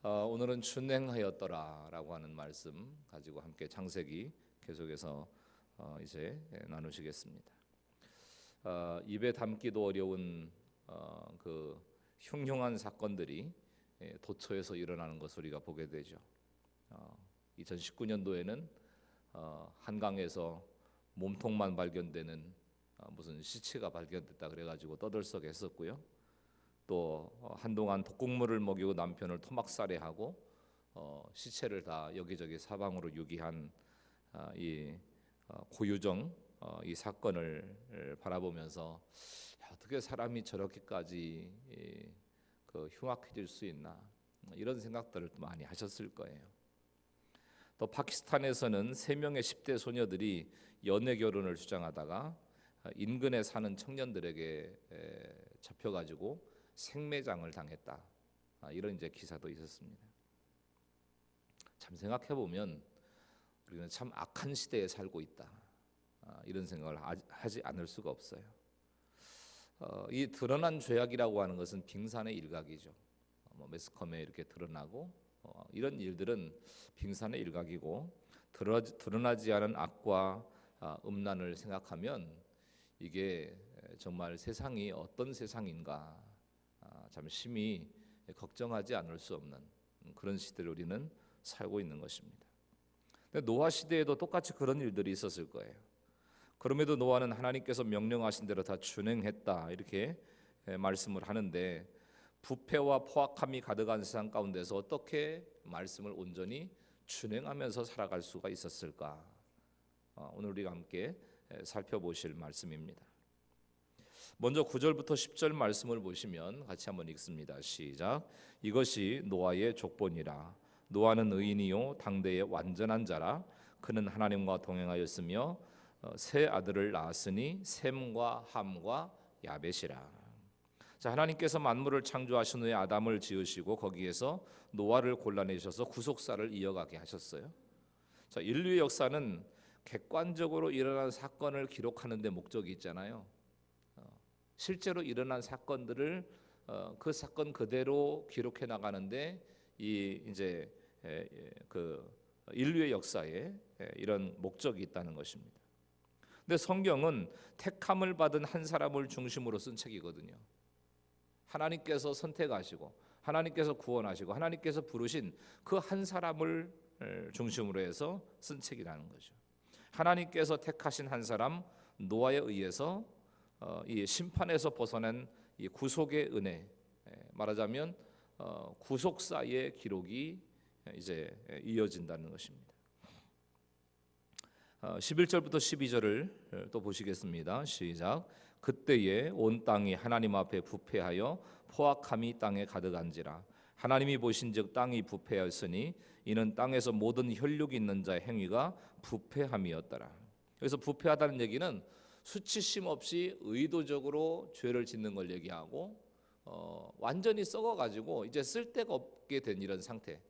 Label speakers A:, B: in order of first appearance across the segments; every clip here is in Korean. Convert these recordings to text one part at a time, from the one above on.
A: 오늘은 준행하였더라라고 하는 말씀 가지고 함께 창세기 계속해서 이제 나누시겠습니다. 입에 담기도 어려운 그 흉흉한 사건들이 도처에서 일어나는 것을 우리가 보게 되죠. 2019년도에는 한강에서 몸통만 발견되는 무슨 시체가 발견됐다 그래가지고 떠들썩했었고요. 또 한동안 독극물을 먹이고 남편을 토막살해하고 시체를 다 여기저기 사방으로 유기한 이 고유정 이 사건을 바라보면서 어떻게 사람이 저렇게까지 그 흉악해질 수 있나 이런 생각들을 또 많이 하셨을 거예요. 또 파키스탄에서는 3명의 10대 소녀들이 연애 결혼을 주장하다가 인근에 사는 청년들에게 잡혀가지고 생매장을 당했다. 이런 이제 기사도 있었습니다. 참 생각해 보면 우리는 참 악한 시대에 살고 있다. 이런 생각을 하지 않을 수가 없어요. 이 드러난 죄악이라고 하는 것은 빙산의 일각이죠. 매스컴에 이렇게 드러나고 이런 일들은 빙산의 일각이고 드러나지 않은 악과 음란을 생각하면 이게 정말 세상이 어떤 세상인가 참 심히 걱정하지 않을 수 없는 그런 시대를 우리는 살고 있는 것입니다. 근데 노아 시대에도 똑같이 그런 일들이 있었을 거예요. 그럼에도 노아는 하나님께서 명령하신 대로 다 준행했다 이렇게 말씀을 하는데 부패와 포악함이 가득한 세상 가운데서 어떻게 말씀을 온전히 준행하면서 살아갈 수가 있었을까? 오늘 우리가 함께 살펴보실 말씀입니다. 먼저 9절부터 10절 말씀을 보시면 같이 한번 읽습니다. 시작. 이것이 노아의 족본이라. 노아는 의인이요 당대의 완전한 자라. 그는 하나님과 동행하였으며 세 아들을 낳았으니 셈과 함과 야벳이라. 자, 하나님께서 만물을 창조하신 후에 아담을 지으시고 거기에서 노아를 골라내셔서 구속사를 이어가게 하셨어요. 자, 인류의 역사는 객관적으로 일어난 사건을 기록하는 데 목적이 있잖아요. 실제로 일어난 사건들을 그 사건 그대로 기록해 나가는데 이 이제 그 인류의 역사에 이런 목적이 있다는 것입니다. 근데 성경은 택함을 받은 한 사람을 중심으로 쓴 책이거든요. 하나님께서 선택하시고 하나님께서 구원하시고 하나님께서 부르신 그 한 사람을 중심으로 해서 쓴 책이라는 거죠. 하나님께서 택하신 한 사람 노아에 의해서 이 심판에서 벗어난 이 구속의 은혜, 말하자면 구속사의 기록이 이제 이어진다는 것입니다. 11절부터 12절을 또 보시겠습니다. 시작. 그때에 온 땅이 하나님 앞에 부패하여 포악함이 땅에 가득한지라. 하나님이 보신즉 땅이 부패하였으니 이는 땅에서 모든 혈육이 있는 자의 행위가 부패함이었더라. 여기서 부패하다는 얘기는 수치심 없이 의도적으로 죄를 짓는 걸 얘기하고 완전히 썩어가지고 이제 쓸데가 없게 된 이런 상태,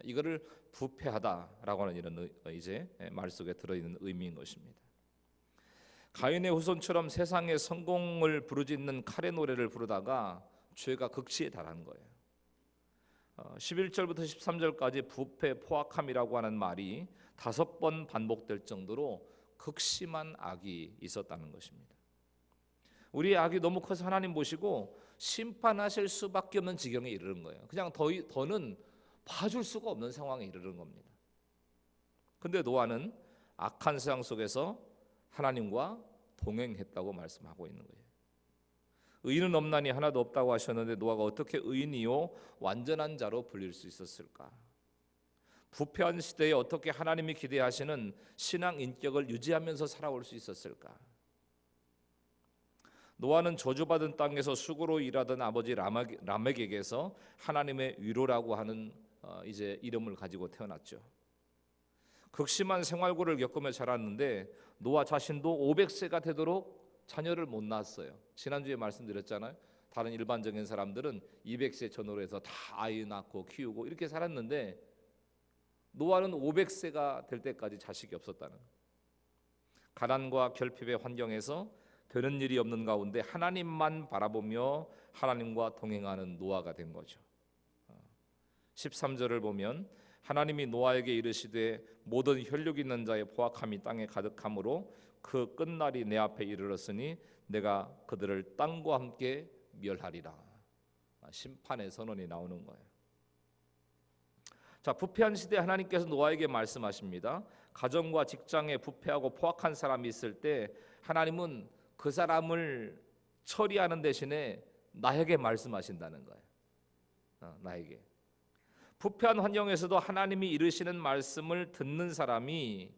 A: 이거를 부패하다라고 하는 이런 이제 말 속에 들어있는 의미인 것입니다. 가인의 후손처럼 세상의 성공을 부르짖는 칼의 노래를 부르다가 죄가 극치에 달한 거예요. 11절부터 13절까지 부패 포악함이라고 하는 말이 5번 반복될 정도로 극심한 악이 있었다는 것입니다. 우리의 악이 너무 커서 하나님 보시고 심판하실 수밖에 없는 지경에 이르는 거예요. 그냥 더는 봐줄 수가 없는 상황에 이르는 겁니다. 근데 노아는 악한 세상 속에서 하나님과 동행했다고 말씀하고 있는 거예요. 의인은 없나니 하나도 없다고 하셨는데 노아가 어떻게 의인이요 완전한 자로 불릴 수 있었을까? 부패한 시대에 어떻게 하나님이 기대하시는 신앙 인격을 유지하면서 살아올 수 있었을까? 노아는 저주받은 땅에서 수고로 일하던 아버지 라멕에게서 하나님의 위로라고 하는 이제 이름을 가지고 태어났죠. 극심한 생활고를 겪으며 자랐는데 노아 자신도 500세가 되도록 자녀를 못 낳았어요. 지난주에 말씀드렸잖아요. 다른 일반적인 사람들은 200세 전후로 해서 다 아이 낳고 키우고 이렇게 살았는데 노아는 500세가 될 때까지 자식이 없었다는 거예요. 가난과 결핍의 환경에서 되는 일이 없는 가운데 하나님만 바라보며 하나님과 동행하는 노아가 된 거죠. 13절을 보면 하나님이 노아에게 이르시되 모든 혈육 있는 자의 포악함이 땅에 가득함으로 그 끝날이 내 앞에 이르렀으니 내가 그들을 땅과 함께 멸하리라. 심판의 선언이 나오는 거예요. 자, 부패한 시대 하나님께서 노아에게 말씀하십니다. 가정과 직장에 부패하고 포악한 사람이 있을 때 하나님은 그 사람을 처리하는 대신에 나에게 말씀하신다는 거예요. 나에게. 부패한 환경에서도 하나님이 이르시는 말씀을 듣는 사람이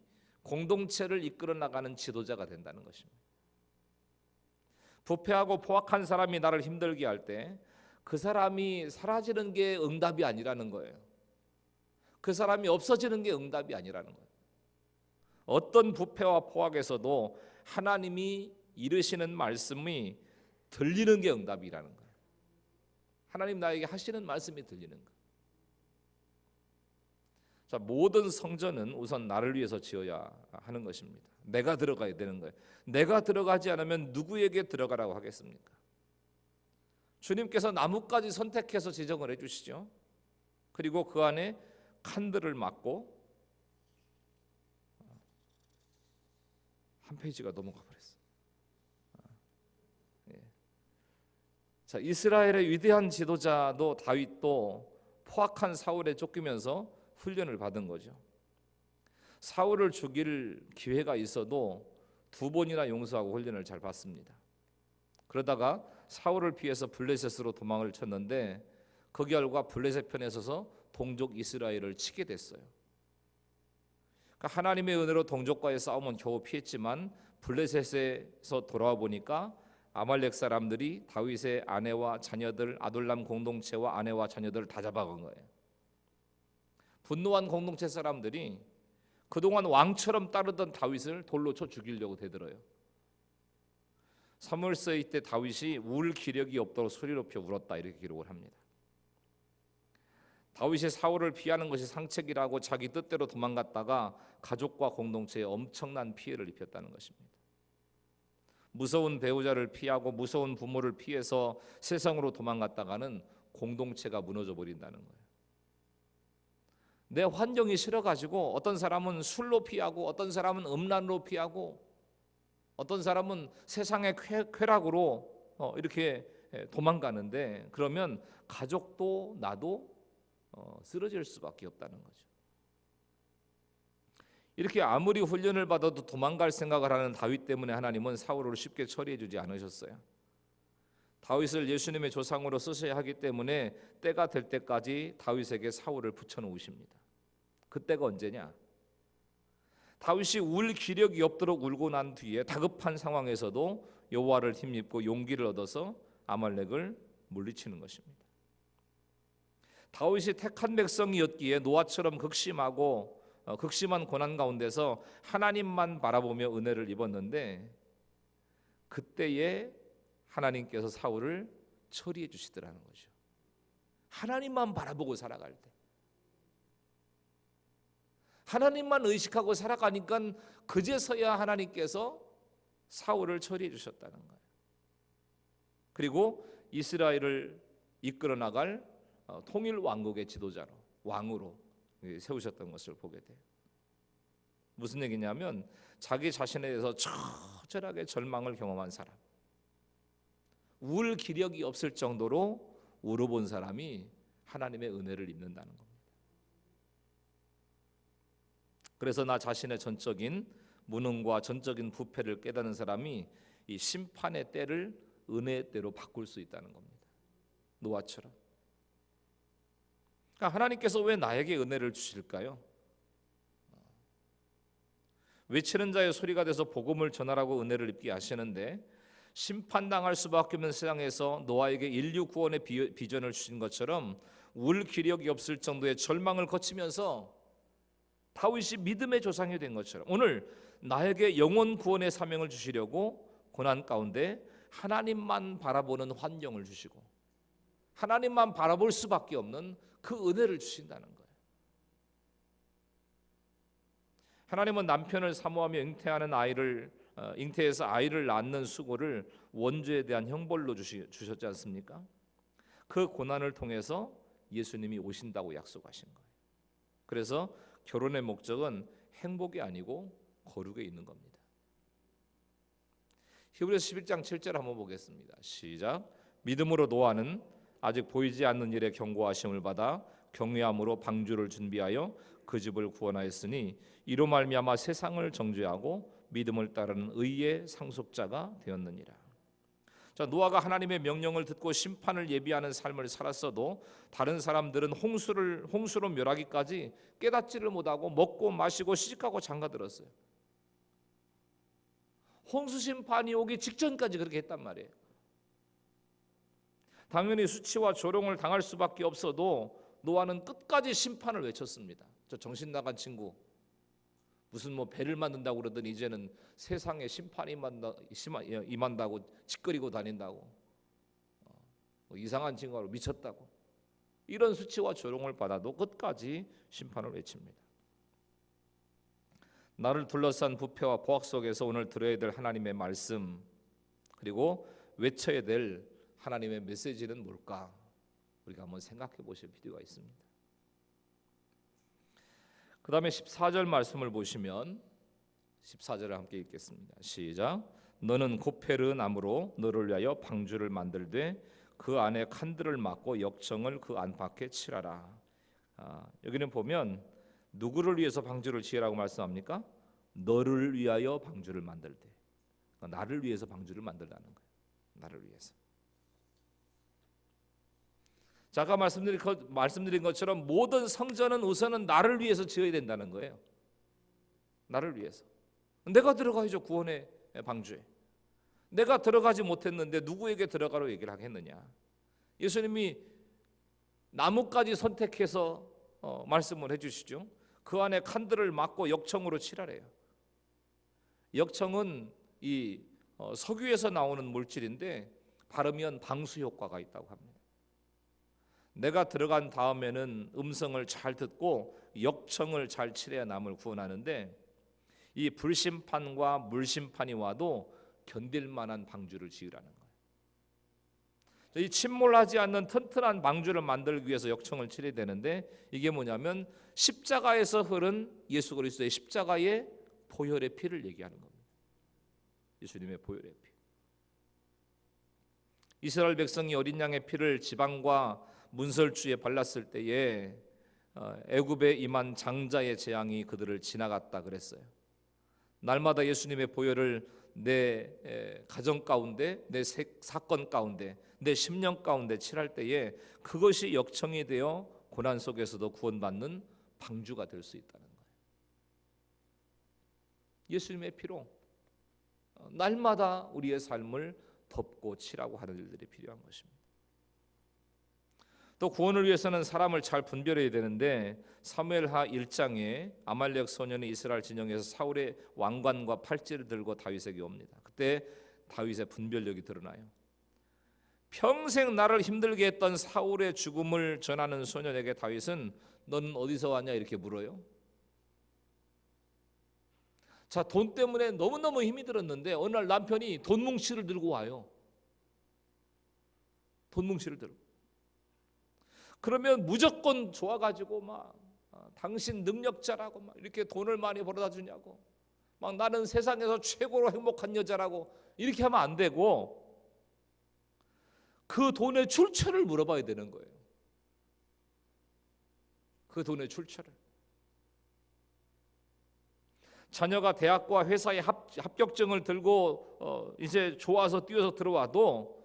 A: 공동체를 이끌어 나가는 지도자가 된다는 것입니다. 부패하고 포악한 사람이 나를 힘들게 할 때 그 사람이 사라지는 게 응답이 아니라는 거예요. 그 사람이 없어지는 게 응답이 아니라는 거예요. 어떤 부패와 포악에서도 하나님이 이르시는 말씀이 들리는 게 응답이라는 거예요. 하나님 나에게 하시는 말씀이 들리는 거예요. 자, 모든 성전은 우선 나를 위해서 지어야 하는 것입니다. 내가 들어가야 되는 거예요. 내가 들어가지 않으면 누구에게 들어가라고 하겠습니까? 주님께서 나뭇가지 선택해서 지정을 해주시죠. 그리고 그 안에 칸들을 막고 한 페이지가 넘어가 버렸어. 자, 이스라엘의 위대한 지도자도 다윗도 포악한 사울에 쫓기면서 훈련을 받은 거죠. 사울을 죽일 기회가 있어도 2번이나 용서하고 훈련을 잘 받습니다. 그러다가 사울을 피해서 블레셋으로 도망을 쳤는데 그 결과 블레셋 편에 서서 동족 이스라엘을 치게 됐어요. 그러니까 하나님의 은혜로 동족과의 싸움은 겨우 피했지만 블레셋에서 돌아와 보니까 아말렉 사람들이 다윗의 아내와 자녀들, 아둘람 공동체와 아내와 자녀들을 다 잡아간 거예요. 분노한 공동체 사람들이 그동안 왕처럼 따르던 다윗을 돌로 쳐 죽이려고 대들어요. 사무엘서의 때 다윗이 울 기력이 없도록 소리 높여 울었다 이렇게 기록을 합니다. 다윗이 사울을 피하는 것이 상책이라고 자기 뜻대로 도망갔다가 가족과 공동체에 엄청난 피해를 입혔다는 것입니다. 무서운 배우자를 피하고 무서운 부모를 피해서 세상으로 도망갔다가는 공동체가 무너져 버린다는 거예요. 내 환경이 싫어가지고 어떤 사람은 술로 피하고 어떤 사람은 음란으로 피하고 어떤 사람은 세상의 쾌락으로 이렇게 도망가는데 그러면 가족도 나도 쓰러질 수밖에 없다는 거죠. 이렇게 아무리 훈련을 받아도 도망갈 생각을 하는 다윗 때문에 하나님은 사울을 쉽게 처리해 주지 않으셨어요. 다윗을 예수님의 조상으로 쓰셔야 하기 때문에 때가 될 때까지 다윗에게 사울을 붙여놓으십니다. 그때가 언제냐? 다윗이 울 기력이 없도록 울고 난 뒤에 다급한 상황에서도 여호와를 힘입고 용기를 얻어서 아말렉을 물리치는 것입니다. 다윗이 택한 백성이었기에 노아처럼 극심하고 극심한 고난 가운데서 하나님만 바라보며 은혜를 입었는데 그때에 하나님께서 사울을 처리해 주시더라는 거죠. 하나님만 바라보고 살아갈 때, 하나님만 의식하고 살아가니까 그제서야 하나님께서 사울을 처리해 주셨다는 거예요. 그리고 이스라엘을 이끌어 나갈 통일 왕국의 지도자로, 왕으로 세우셨던 것을 보게 돼요. 무슨 얘기냐면 자기 자신에 대해서 처절하게 절망을 경험한 사람, 울 기력이 없을 정도로 울어본 사람이 하나님의 은혜를 입는다는 겁니다. 그래서 나 자신의 전적인 무능과 전적인 부패를 깨닫는 사람이 이 심판의 때를 은혜의 때로 바꿀 수 있다는 겁니다. 노아처럼. 그러니까 하나님께서 왜 나에게 은혜를 주실까요? 외치는 자의 소리가 돼서 복음을 전하라고 은혜를 입게 하시는데 심판당할 수밖에 없는 세상에서 노아에게 인류 구원의 비전을 주신 것처럼 울 기력이 없을 정도의 절망을 거치면서 다윗이 믿음의 조상이 된 것처럼 오늘 나에게 영혼 구원의 사명을 주시려고 고난 가운데 하나님만 바라보는 환경을 주시고 하나님만 바라볼 수밖에 없는 그 은혜를 주신다는 거예요. 하나님은 남편을 사모하며 잉태해서 아이를 낳는 수고를 원죄에 대한 형벌로 주셨지 않습니까? 그 고난을 통해서 예수님이 오신다고 약속하신 거예요. 그래서 결혼의 목적은 행복이 아니고 거룩에 있는 겁니다. 히브리서 11장 7절 한번 보겠습니다. 시작. 믿음으로 노아는 아직 보이지 않는 일에 경고하심을 받아 경외함으로 방주를 준비하여 그 집을 구원하였으니 이로 말미암아 세상을 정죄하고 믿음을 따르는 의의 상속자가 되었느니라. 자, 노아가 하나님의 명령을 듣고 심판을 예비하는 삶을 살았어도 다른 사람들은 홍수로 멸하기까지 깨닫지를 못하고 먹고 마시고 시집가고 장가들었어요. 홍수 심판이 오기 직전까지 그렇게 했단 말이에요. 당연히 수치와 조롱을 당할 수밖에 없어도 노아는 끝까지 심판을 외쳤습니다. 저 정신 나간 친구 무슨 배를 만든다고 그러더니 이제는 세상에 심판이 임한다고 짓거리고 다닌다고, 이상한 친구로 미쳤다고, 이런 수치와 조롱을 받아도 끝까지 심판을 외칩니다. 나를 둘러싼 부패와 보악 속에서 오늘 들어야 될 하나님의 말씀, 그리고 외쳐야 될 하나님의 메시지는 뭘까? 우리가 한번 생각해 보실 필요가 있습니다. 그 다음에 14절 말씀을 보시면 14절을 함께 읽겠습니다. 시작. 너는 고페르 나무로 너를 위하여 방주를 만들되 그 안에 칸들을 막고 역청을 그 안팎에 칠하라. 여기는 보면 누구를 위해서 방주를 지으라고 말씀합니까? 너를 위하여 방주를 만들되, 나를 위해서 방주를 만들라는 거예요. 나를 위해서. 자, 아까 말씀드린 것처럼 모든 성전은 우선은 나를 위해서 지어야 된다는 거예요. 나를 위해서. 내가 들어가야죠. 구원의 방주에. 내가 들어가지 못했는데 누구에게 들어가라고 얘기를 하겠느냐. 예수님이 나무까지 선택해서 말씀을 해주시죠. 그 안에 칸들을 막고 역청으로 칠하래요. 역청은 이 석유에서 나오는 물질인데 바르면 방수 효과가 있다고 합니다. 내가 들어간 다음에는 음성을 잘 듣고 역청을 잘 칠해야 남을 구원하는데, 이 불심판과 물심판이 와도 견딜 만한 방주를 지으라는 거예요. 이 침몰하지 않는 튼튼한 방주를 만들기 위해서 역청을 칠해야 되는데, 이게 뭐냐면 십자가에서 흐른 예수 그리스도의 십자가의 보혈의 피를 얘기하는 겁니다. 예수님의 보혈의 피. 이스라엘 백성이 어린 양의 피를 지방과 문설주에 발랐을 때에 애굽에 임한 장자의 재앙이 그들을 지나갔다 그랬어요. 날마다 예수님의 보혈을 내 가정 가운데, 내 사건 가운데, 내 심령 가운데 칠할 때에 그것이 역청이 되어 고난 속에서도 구원받는 방주가 될 수 있다는 거예요. 예수님의 피로 날마다 우리의 삶을 덮고 칠하고 하는 일들이 필요한 것입니다. 또 구원을 위해서는 사람을 잘 분별해야 되는데, 사무엘하 1장에 아말렉 소년이 이스라엘 진영에서 사울의 왕관과 팔찌를 들고 다윗에게 옵니다. 그때 다윗의 분별력이 드러나요. 평생 나를 힘들게 했던 사울의 죽음을 전하는 소년에게 다윗은 너는 어디서 왔냐 이렇게 물어요. 자, 돈 때문에 너무너무 힘이 들었는데 어느 날 남편이 돈 뭉치를 들고 와요. 돈 뭉치를 들고. 그러면 무조건 좋아가지고 막 당신 능력자라고 막 이렇게 돈을 많이 벌어다 주냐고, 막 나는 세상에서 최고로 행복한 여자라고 이렇게 하면 안 되고, 그 돈의 출처를 물어봐야 되는 거예요. 그 돈의 출처를. 자녀가 대학과 회사에 합격증을 들고 이제 좋아서 뛰어서 들어와도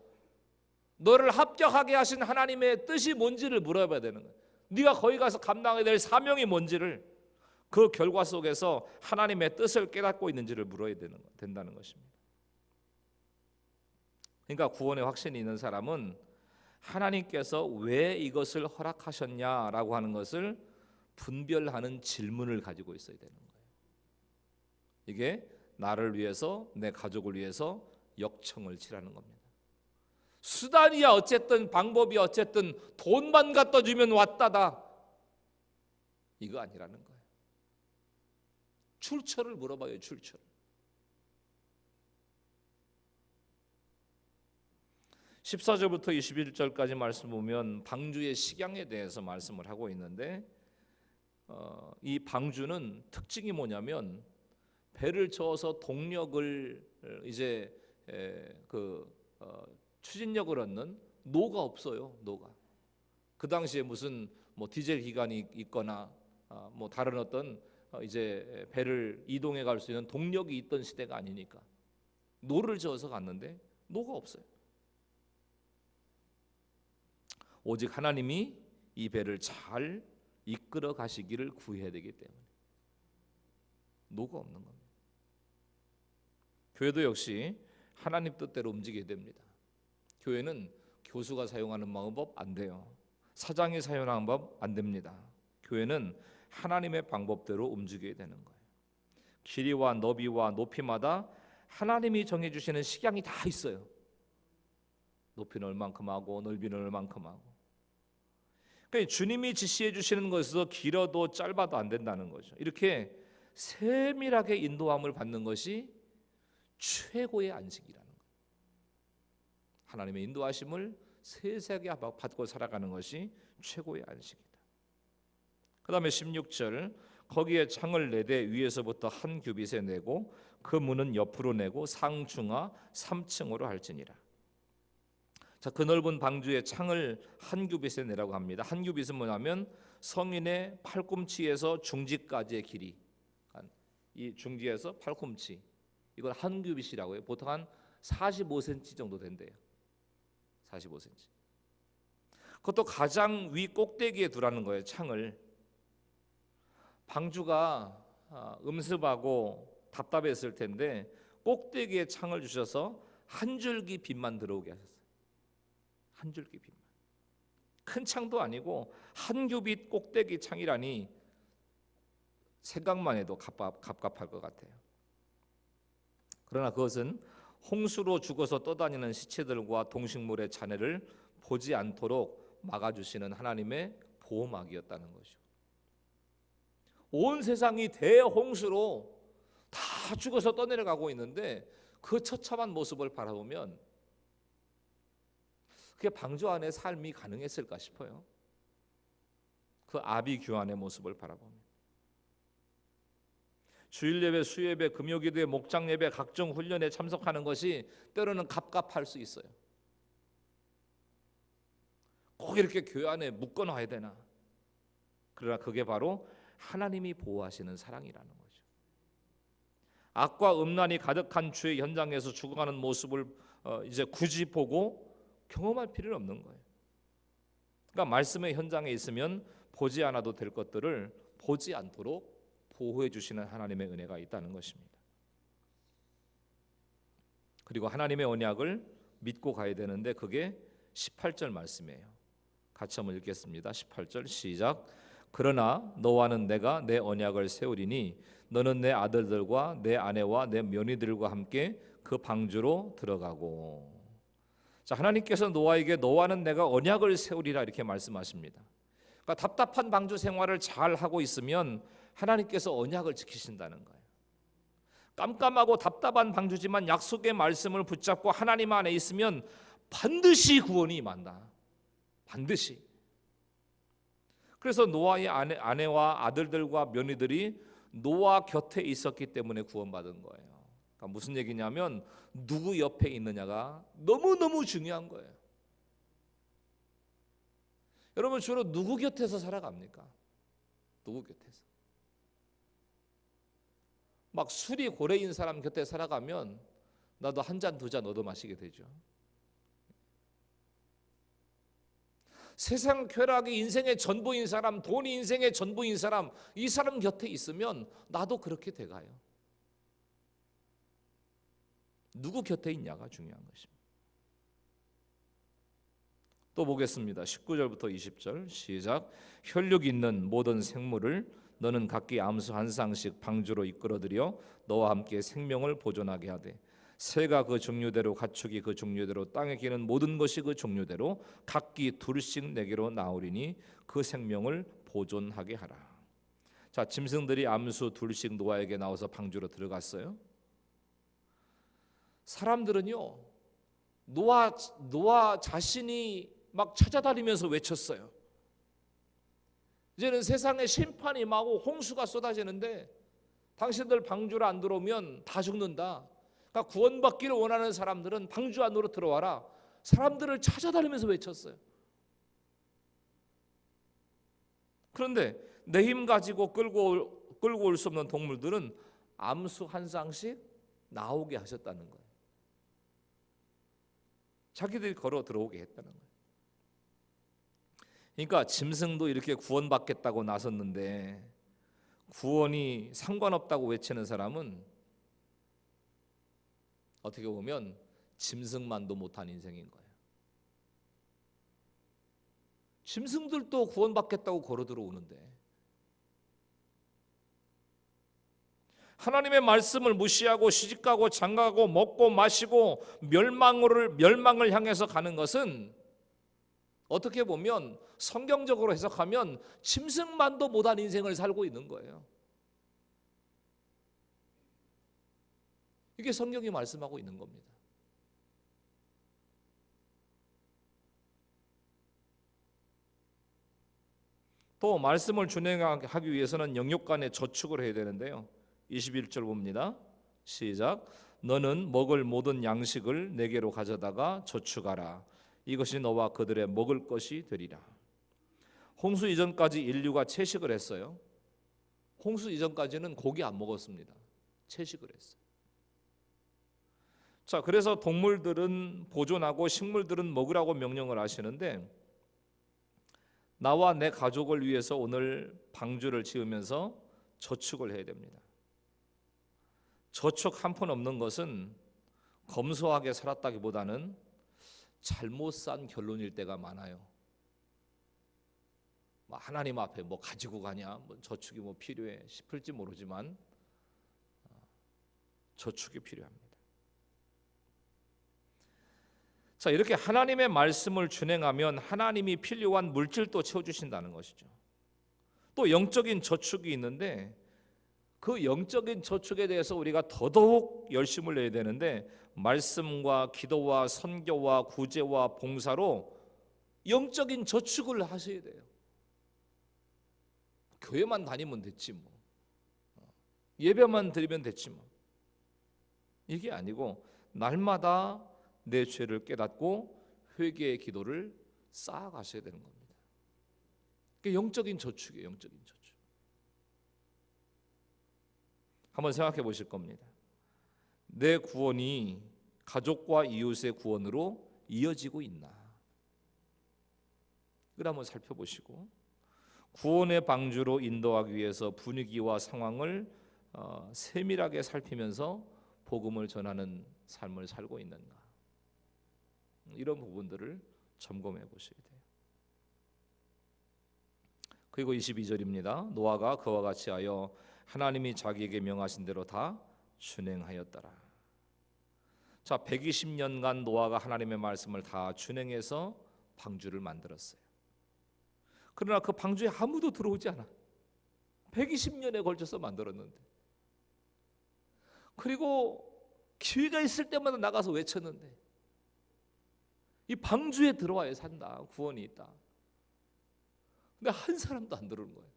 A: 너를 합격하게 하신 하나님의 뜻이 뭔지를 물어봐야 되는 거예요. 네가 거기 가서 감당해야 될 사명이 뭔지를, 그 결과 속에서 하나님의 뜻을 깨닫고 있는지를 물어야 된다는 것입니다. 그러니까 구원의 확신이 있는 사람은 하나님께서 왜 이것을 허락하셨냐라고 하는 것을 분별하는 질문을 가지고 있어야 되는 거예요. 이게 나를 위해서, 내 가족을 위해서 역청을 칠하는 겁니다. 수단이야 어쨌든, 방법이 어쨌든, 돈만 갖다 주면 왔다다, 이거 아니라는 거예요. 출처를 물어봐요. 출처를. 14절부터 21절까지 말씀 보면 방주의 식양에 대해서 말씀을 하고 있는데 이 방주는 특징이 뭐냐면 배를 저어서 동력을 이제 추진력을 얻는 노가 없어요. 노가. 그 당시에 무슨 뭐 디젤 기관이 있거나 뭐 다른 어떤 이제 배를 이동해 갈 수 있는 동력이 있던 시대가 아니니까 노를 저어서 갔는데 노가 없어요. 오직 하나님이 이 배를 잘 이끌어 가시기를 구해야 되기 때문에 노가 없는 겁니다. 교회도 역시 하나님 뜻대로 움직여야 됩니다. 교회는 교수가 사용하는 방법 안 돼요. 사장이 사용하는 방법 안 됩니다. 교회는 하나님의 방법대로 움직여야 되는 거예요. 길이와 너비와 높이마다 하나님이 정해주시는 식양이 다 있어요. 높이는 얼만큼 하고 넓이는 얼만큼 하고. 그러니까 주님이 지시해 주시는 것에서 길어도 짧아도 안 된다는 거죠. 이렇게 세밀하게 인도함을 받는 것이 최고의 안식이라는 거예요. 하나님의 인도하심을 세세하게 받고 살아가는 것이 최고의 안식이다. 그 다음에 16절 거기에 창을 4대 위에서부터 한 규빗에 내고 그 문은 옆으로 내고 상중하 3층으로 할지니라. 자, 그 넓은 방주에 창을 한 규빗에 내라고 합니다. 한 규빗은 뭐냐면 성인의 팔꿈치에서 중지까지의 길이, 이 중지에서 팔꿈치, 이걸 한 규빗이라고 해요. 보통 한 45cm 정도 된대요. 45cm. 그것도 가장 위 꼭대기에 두라는 거예요. 창을. 방주가 음습하고 답답했을 텐데 꼭대기에 창을 주셔서 한 줄기 빛만 들어오게 하셨어요. 한 줄기 빛만. 큰 창도 아니고 한 규빗 꼭대기 창이라니 생각만 해도 갑갑할 것 같아요. 그러나 그것은 홍수로 죽어서 떠다니는 시체들과 동식물의 잔해를 보지 않도록 막아주시는 하나님의 보호막이었다는 것이죠. 온 세상이 대홍수로 다 죽어서 떠내려가고 있는데 그 처참한 모습을 바라보면 그게 방주 안에 삶이 가능했을까 싶어요. 그 아비규환의 모습을 바라보면. 주일예배, 수예배, 금요기도회, 목장예배, 각종 훈련에 참석하는 것이 때로는 갑갑할 수 있어요. 꼭 이렇게 교회 안에 묶어놔야 되나? 그러나 그게 바로 하나님이 보호하시는 사랑이라는 거죠. 악과 음란이 가득한 주의 현장에서 죽어가는 모습을 이제 굳이 보고 경험할 필요는 없는 거예요. 그러니까 말씀의 현장에 있으면 보지 않아도 될 것들을 보지 않도록 보호해 주시는 하나님의 은혜가 있다는 것입니다. 그리고 하나님의 언약을 믿고 가야 되는데 그게 18절 말씀이에요. 같이 한번 읽겠습니다. 18절 시작. 그러나 너와는 내가 내 언약을 세우리니 너는 내 아들들과 내 아내와 내 며느리들과 함께 그 방주로 들어가고. 자, 하나님께서 노아에게 너와는 내가 언약을 세우리라 이렇게 말씀하십니다. 그러니까 답답한 방주 생활을 잘 하고 있으면 하나님께서 언약을 지키신다는 거예요. 깜깜하고 답답한 방주지만 약속의 말씀을 붙잡고 하나님 안에 있으면 반드시 구원이 임한다. 반드시. 그래서 노아의 아내와 아들들과 며느리들이 노아 곁에 있었기 때문에 구원받은 거예요. 그러니까 무슨 얘기냐면 누구 옆에 있느냐가 너무너무 중요한 거예요. 여러분 주로 누구 곁에서 살아갑니까? 누구 곁에서? 막 술이 고래인 사람 곁에 살아가면 나도 한 잔 두 잔 얻어 마시게 되죠. 세상 쾌락이 인생의 전부인 사람, 돈이 인생의 전부인 사람, 이 사람 곁에 있으면 나도 그렇게 돼가요. 누구 곁에 있냐가 중요한 것입니다. 또 보겠습니다. 19절부터 20절 시작. 혈육 있는 모든 생물을 너는 각기 암수 한 쌍씩 방주로 이끌어들여 너와 함께 생명을 보존하게 하되 새가 그 종류대로 가축이 그 종류대로 땅에 기는 모든 것이 그 종류대로 각기 둘씩 내게로 나오리니 그 생명을 보존하게 하라. 자, 짐승들이 암수 둘씩 노아에게 나와서 방주로 들어갔어요. 사람들은요 노아 자신이 막 찾아다니면서 외쳤어요. 이제는 세상에 심판이 임하고 홍수가 쏟아지는데 당신들 방주를 안 들어오면 다 죽는다. 그러니까 구원받기를 원하는 사람들은 방주 안으로 들어와라. 사람들을 찾아다니면서 외쳤어요. 그런데 내 힘 가지고 끌고 올 수 없는 동물들은 암수 한 쌍씩 나오게 하셨다는 거예요. 자기들이 걸어 들어오게 했다는 거예요. 그러니까 짐승도 이렇게 구원받겠다고 나섰는데 구원이 상관없다고 외치는 사람은 어떻게 보면 짐승만도 못한 인생인 거예요. 짐승들도 구원받겠다고 걸어 들어오는데 하나님의 말씀을 무시하고 시집가고 장가가고 먹고 마시고 멸망을 향해서 가는 것은 어떻게 보면 성경적으로 해석하면 짐승만도 못한 인생을 살고 있는 거예요. 이게 성경이 말씀하고 있는 겁니다. 또 말씀을 준행하기 위해서는 영육 간의 저축을 해야 되는데요. 21절 봅니다. 시작. 너는 먹을 모든 양식을 내게로 가져다가 저축하라. 이것이 너와 그들의 먹을 것이 되리라. 홍수 이전까지 인류가 채식을 했어요. 홍수 이전까지는 고기 안 먹었습니다. 채식을 했어요. 자, 그래서 동물들은 보존하고 식물들은 먹으라고 명령을 하시는데 나와 내 가족을 위해서 오늘 방주를 지으면서 저축을 해야 됩니다. 저축 한 푼 없는 것은 검소하게 살았다기보다는 잘못 산 결론일 때가 많아요. 하나님 앞에 뭐 가지고 가냐, 뭐 저축이 뭐 필요해 싶을지 모르지만 저축이 필요합니다. 자, 이렇게 하나님의 말씀을 준행하면 하나님이 필요한 물질도 채워주신다는 것이죠. 또 영적인 저축이 있는데 그 영적인 저축에 대해서 우리가 더더욱 열심을 내야 되는데 말씀과 기도와 선교와 구제와 봉사로 영적인 저축을 하셔야 돼요. 교회만 다니면 됐지 뭐. 예배만 드리면 됐지 뭐. 이게 아니고 날마다 내 죄를 깨닫고 회개의 기도를 쌓아가셔야 되는 겁니다. 그게 영적인 저축이에요. 영적인 저축. 한번 생각해 보실 겁니다. 내 구원이 가족과 이웃의 구원으로 이어지고 있나? 그걸 한번 살펴보시고 구원의 방주로 인도하기 위해서 분위기와 상황을 세밀하게 살피면서 복음을 전하는 삶을 살고 있는가? 이런 부분들을 점검해 보셔야 돼요. 그리고 22절입니다. 노아가 그와 같이 하여 하나님이 자기에게 명하신 대로 다 준행하였더라. 자, 120년간 노아가 하나님의 말씀을 다 준행해서 방주를 만들었어요. 그러나 그 방주에 아무도 들어오지 않아. 120년에 걸쳐서 만들었는데. 그리고 기회가 있을 때마다 나가서 외쳤는데 이 방주에 들어와야 산다. 구원이 있다. 근데 한 사람도 안 들어오는 거예요.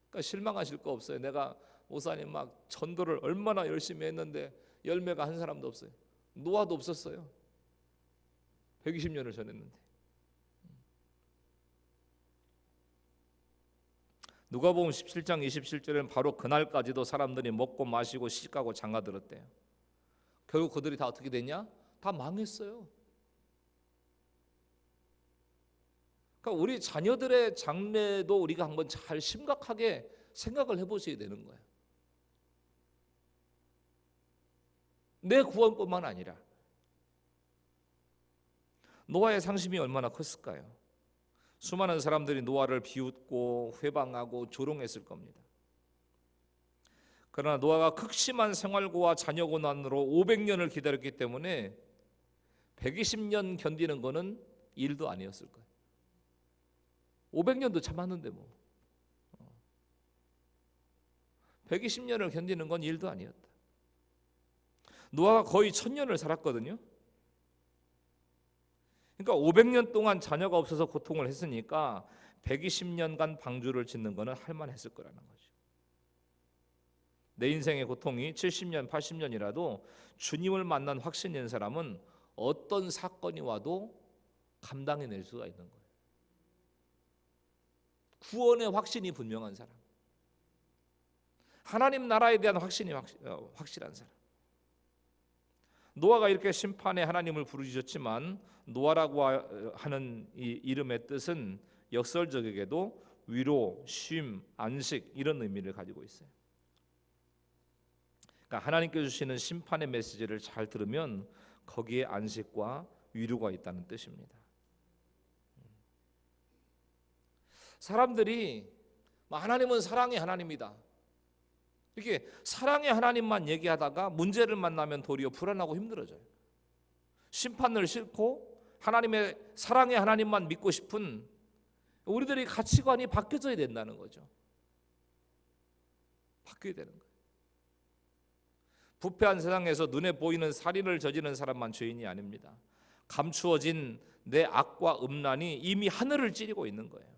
A: 그러니까 실망하실 거 없어요. 내가 목사님 막 전도를 얼마나 열심히 했는데 열매가 한 사람도 없어요. 노아도 없었어요. 120년을 전했는데. 누가복음 17장 27절에는 바로 그날까지도 사람들이 먹고 마시고 시집가고 장가들었대요. 결국 그들이 다 어떻게 됐냐? 다 망했어요. 그러니까 우리 자녀들의 장래도 우리가 한번 잘 심각하게 생각을 해보셔야 되는 거예요. 내 구원뿐만 아니라 노아의 상심이 얼마나 컸을까요? 수많은 사람들이 노아를 비웃고 회방하고 조롱했을 겁니다. 그러나 노아가 극심한 생활고와 자녀 고난으로 500년을 기다렸기 때문에 120년 견디는 거는 일도 아니었을 거예요. 500년도 참았는데 뭐 120년을 견디는 건 일도 아니었다. 노아가 거의 1000년을 살았거든요. 그러니까 500년 동안 자녀가 없어서 고통을 했으니까 120년간 방주를 짓는 거는 할 만했을 거라는 거죠. 내 인생의 고통이 70년, 80년이라도 주님을 만난 확신이 있는 사람은 어떤 사건이 와도 감당해낼 수가 있는 거예요. 구원의 확신이 분명한 사람, 하나님 나라에 대한 확신이 확실한 사람. 노아가 이렇게 심판에 하나님을 부르짖었지만 노아라고 하는 이 이름의 뜻은 역설적에게도 위로, 쉼, 안식 이런 의미를 가지고 있어요. 그러니까 하나님께 주시는 심판의 메시지를 잘 들으면 거기에 안식과 위로가 있다는 뜻입니다. 사람들이 하나님은 사랑의 하나님이다, 이렇게 사랑의 하나님만 얘기하다가 문제를 만나면 도리어 불안하고 힘들어져요. 심판을 싫고 하나님의 사랑의 하나님만 믿고 싶은 우리들의 가치관이 바뀌어져야 된다는 거죠. 바뀌어야 되는 거예요. 부패한 세상에서 눈에 보이는 살인을 저지르는 사람만 죄인이 아닙니다. 감추어진 내 악과 음란이 이미 하늘을 찌르고 있는 거예요.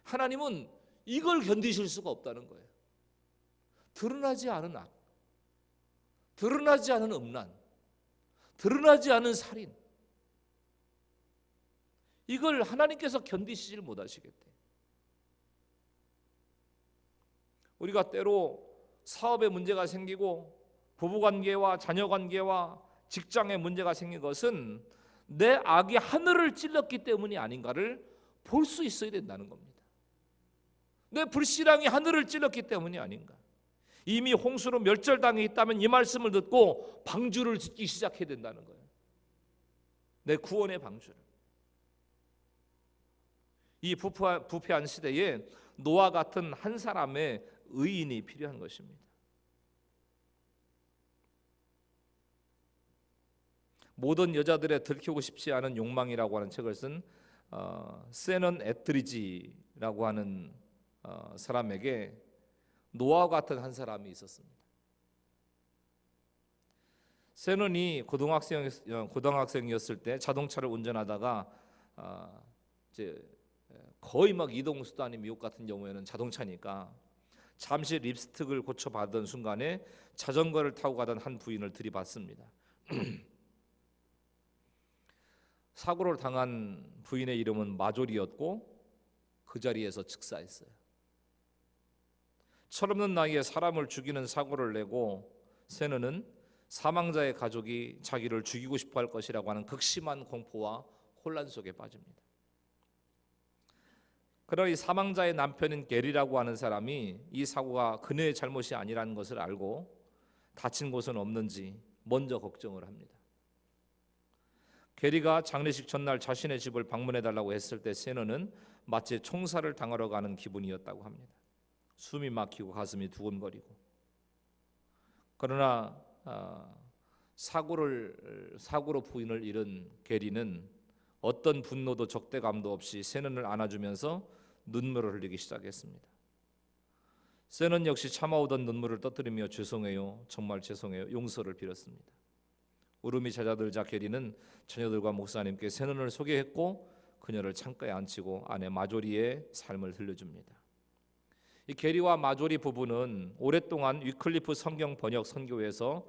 A: 하나님은 이걸 견디실 수가 없다는 거예요. 드러나지 않은 악, 드러나지 않은 음란, 드러나지 않은 살인, 이걸 하나님께서 견디시질 못하시겠대. 우리가 때로 사업에 문제가 생기고 부부관계와 자녀관계와 직장에 문제가 생긴 것은 내 악이 하늘을 찔렀기 때문이 아닌가를 볼 수 있어야 된다는 겁니다. 내 불신앙이 하늘을 찔렀기 때문이 아닌가. 이미 홍수로 멸절당해 있다면 이 말씀을 듣고 방주를 짓기 시작해야 된다는 거예요. 내 구원의 방주를. 이 부패한 시대에 노아 같은 한 사람의 의인이 필요한 것입니다. 모든 여자들의 들키고 싶지 않은 욕망이라고 하는 책을 쓴 세넌 에트리지라고 하는 사람에게 노아 같은 한 사람이 있었습니다. 세논이 고등학생이었을 때 자동차를 운전하다가 이제 거의 막 이동 수단이 미국 같은 경우에는 자동차니까 잠시 립스틱을 고쳐 바르던 순간에 자전거를 타고 가던 한 부인을 들이받습니다. 사고를 당한 부인의 이름은 마조리였고 그 자리에서 즉사했어요. 철없는 나이에 사람을 죽이는 사고를 내고 세논은 사망자의 가족이 자기를 죽이고 싶어 할 것이라고 하는 극심한 공포와 혼란 속에 빠집니다. 그러나 이 사망자의 남편인 게리라고 하는 사람이 이 사고가 그녀의 잘못이 아니라는 것을 알고 다친 곳은 없는지 먼저 걱정을 합니다. 게리가 장례식 전날 자신의 집을 방문해달라고 했을 때 세논은 마치 총살을 당하러 가는 기분이었다고 합니다. 숨이 막히고 가슴이 두근거리고. 그러나 사고로 부인을 잃은 게리는 어떤 분노도 적대감도 없이 세논을 안아주면서 눈물을 흘리기 시작했습니다. 세논 역시 참아오던 눈물을 터뜨리며 죄송해요, 정말 죄송해요, 용서를 빌었습니다. 울음이 잦아들자 게리는 자녀들과 목사님께 세논을 소개했고 그녀를 창가에 앉히고 아내 마조리의 삶을 들려줍니다. 이 게리와 마조리 부부는 오랫동안 위클리프 성경 번역 선교회에서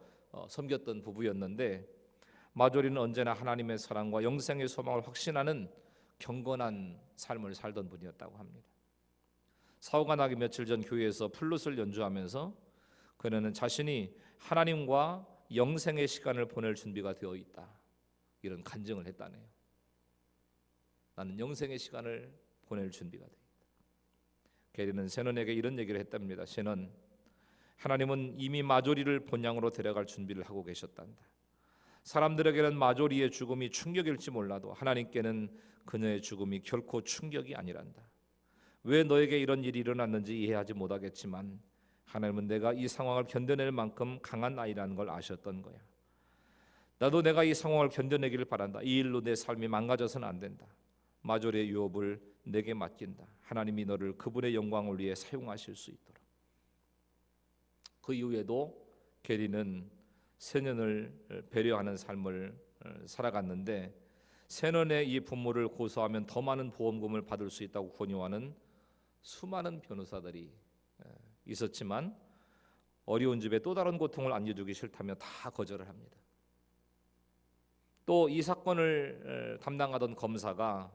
A: 섬겼던 부부였는데 마조리는 언제나 하나님의 사랑과 영생의 소망을 확신하는 경건한 삶을 살던 분이었다고 합니다. 사고가 나기 며칠 전 교회에서 플룻을 연주하면서 그녀는 자신이 하나님과 영생의 시간을 보낼 준비가 되어 있다, 이런 간증을 했다네요. 나는 영생의 시간을 보낼 준비가 되어 있다. 게리는 세논에게 이런 얘기를 했답니다. 세논, 하나님은 이미 마조리를 본향으로 데려갈 준비를 하고 계셨단다. 사람들에게는 마조리의 죽음이 충격일지 몰라도 하나님께는 그녀의 죽음이 결코 충격이 아니란다. 왜 너에게 이런 일이 일어났는지 이해하지 못하겠지만 하나님은 내가 이 상황을 견뎌낼 만큼 강한 아이라는 걸 아셨던 거야. 나도 내가 이 상황을 견뎌내기를 바란다. 이 일로 내 삶이 망가져서는 안 된다. 마조리의 유업을 내게 맡긴다. 하나님이 너를 그분의 영광을 위해 사용하실 수 있도록. 그 이후에도 게리는 세년을 배려하는 삶을 살아갔는데 세넌의 이 부모를 고소하면 더 많은 보험금을 받을 수 있다고 권유하는 수많은 변호사들이 있었지만 어려운 집에 또 다른 고통을 안겨주기 싫다며 다 거절을 합니다. 또 이 사건을 담당하던 검사가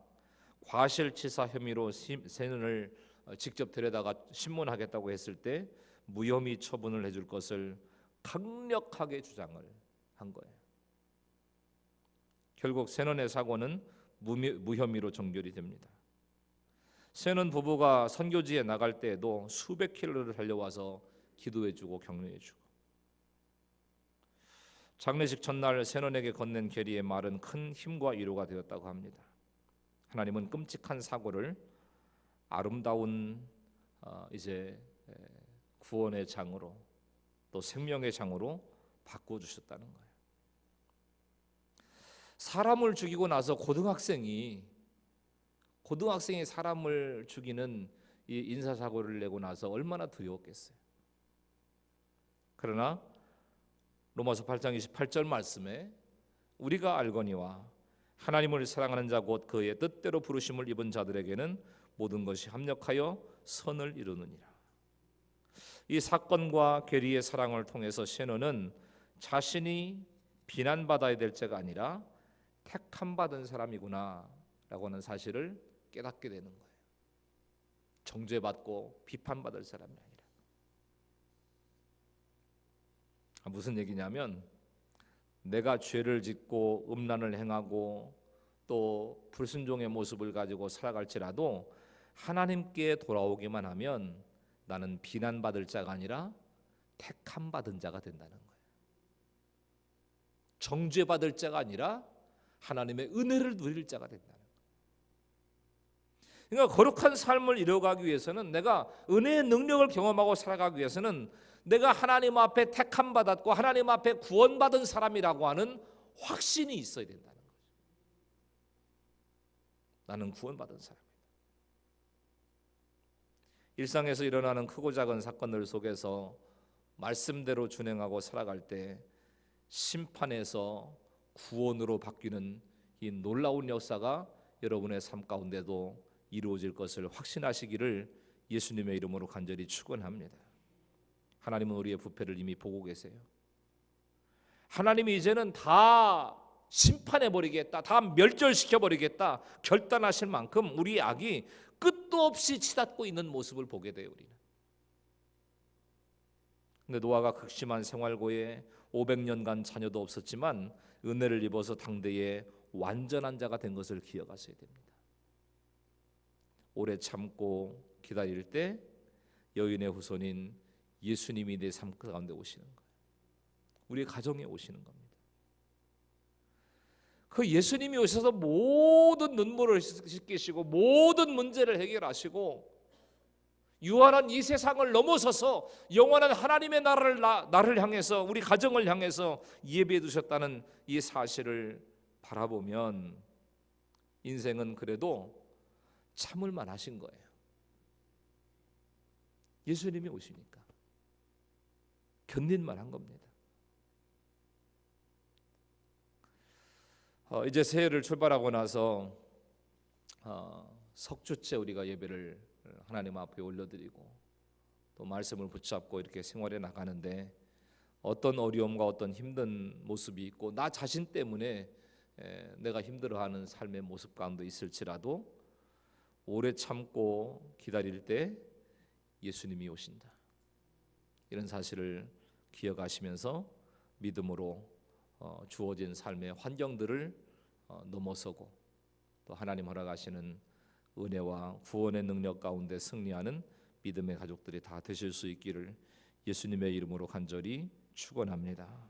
A: 과실치사 혐의로 세넌을 직접 데려다가 신문하겠다고 했을 때 무혐의 처분을 해줄 것을 강력하게 주장을 한 거예요. 결국 세넌의 사고는 무혐의로 종결이 됩니다. 세넌 부부가 선교지에 나갈 때에도 수백 킬로를 달려와서 기도해주고 격려해주고, 장례식 전날 세넌에게 건넨 게리의 말은 큰 힘과 위로가 되었다고 합니다. 하나님은 끔찍한 사고를 아름다운 이제 구원의 장으로 또 생명의 장으로 바꿔주셨다는 거예요. 사람을 죽이고 나서 고등학생이 사람을 죽이는 이 인사사고를 내고 나서 얼마나 두려웠겠어요. 그러나 로마서 8장 28절 말씀에 우리가 알거니와 하나님을 사랑하는 자 곧 그의 뜻대로 부르심을 입은 자들에게는 모든 것이 합력하여 선을 이루느니라. 이 사건과 게리의 사랑을 통해서 세넌은 자신이 비난받아야 될 자가 아니라 택함받은 사람이구나 라고 하는 사실을 깨닫게 되는 거예요. 정죄받고 비판받을 사람이 아니라. 무슨 얘기냐면, 내가 죄를 짓고 음란을 행하고 또 불순종의 모습을 가지고 살아갈지라도 하나님께 돌아오기만 하면 나는 비난받을 자가 아니라 택함받은 자가 된다는 거예요. 정죄받을 자가 아니라 하나님의 은혜를 누릴 자가 된다는 거예요. 그러니까 거룩한 삶을 이뤄가기 위해서는, 내가 은혜의 능력을 경험하고 살아가기 위해서는 내가 하나님 앞에 택함받았고 하나님 앞에 구원받은 사람이라고 하는 확신이 있어야 된다는 거죠. 나는 구원받은 사람이다. 일상에서 일어나는 크고 작은 사건들 속에서 말씀대로 준행하고 살아갈 때 심판에서 구원으로 바뀌는 이 놀라운 역사가 여러분의 삶 가운데도 이루어질 것을 확신하시기를 예수님의 이름으로 간절히 축원합니다. 하나님은 우리의 부패를 이미 보고 계세요. 하나님이 이제는 다 심판해버리겠다, 다 멸절시켜버리겠다 결단하실 만큼 우리의 악이 끝도 없이 치닫고 있는 모습을 보게 돼요. 우리는. 근데 노아가 극심한 생활고에 500년간 자녀도 없었지만 은혜를 입어서 당대의 완전한 자가 된 것을 기억하셔야 됩니다. 오래 참고 기다릴 때 여인의 후손인 예수님이 내 삶 가운데 오시는 거예요. 우리 가정에 오시는 겁니다. 그 예수님이 오셔서 모든 눈물을 씻기시고 모든 문제를 해결하시고 유한한 이 세상을 넘어서서 영원한 하나님의 나를 향해서, 우리 가정을 향해서 예비해 두셨다는 이 사실을 바라보면 인생은 그래도 참을만 하신 거예요. 예수님이 오시니까 견딜만 한 겁니다. 이제 새해를 출발하고 나서 석주째 우리가 예배를 하나님 앞에 올려드리고 또 말씀을 붙잡고 이렇게 생활해 나가는데, 어떤 어려움과 어떤 힘든 모습이 있고 나 자신 때문에 내가 힘들어하는 삶의 모습 가운데 있을지라도 오래 참고 기다릴 때 예수님이 오신다, 이런 사실을 기억하시면서 믿음으로 주어진 삶의 환경들을 넘어서고 또 하나님 허락하시는 은혜와 구원의 능력 가운데 승리하는 믿음의 가족들이 다 되실 수 있기를 예수님의 이름으로 간절히 축원합니다.